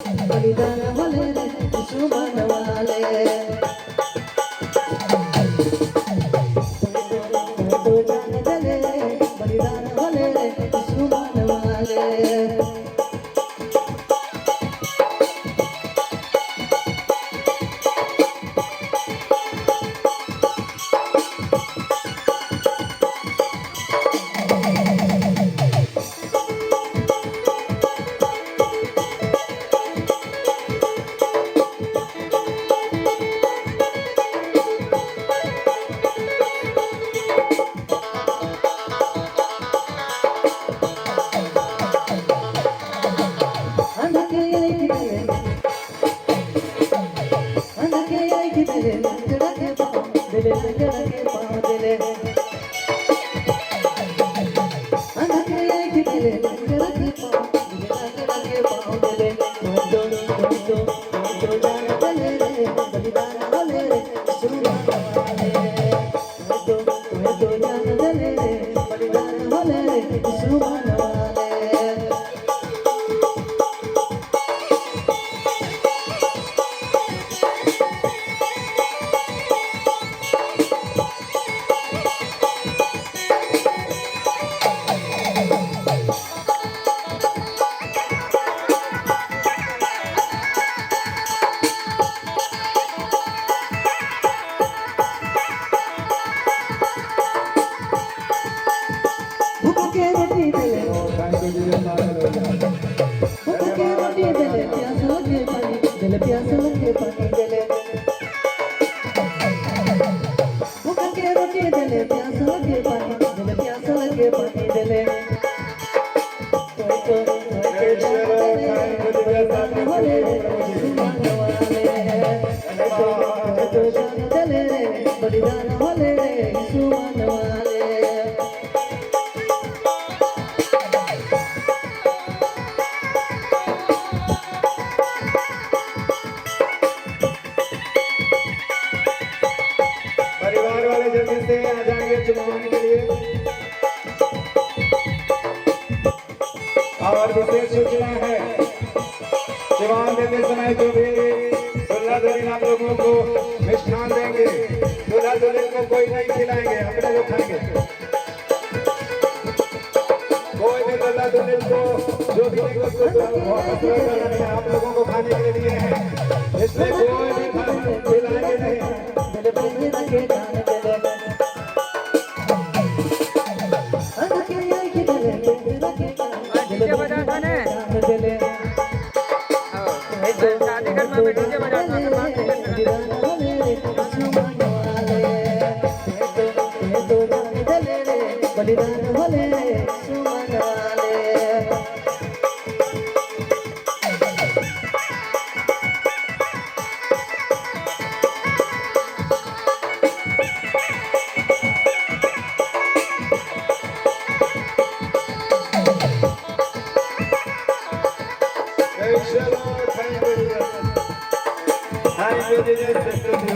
बलिदान वाले दुश्मन वाले तो जान चले बलिदान वाले दुश्मन वाले बलिदान वाले दुश्मन वाले परिवार वाले जल्दी से आ जाएंगे चुनवाने के लिए। और विशेष सूचना है, चुनाव देते समय जो भी दूल्हा दुल्हन आप लोगों को मिष्ठान देंगे, दूल्हा दुल्हन को कोई नहीं खिलाएंगे, अपने लोग खाएंगे। कोई भी दूल्हा दुल्हन को जो भी आप लोगों को खाने के लिए है, इसलिए कोई भी खिलाएंगे नहीं। शादी घर में डीजे बजाता बलिदान वाले सुमन वाले Thank you, Jesus.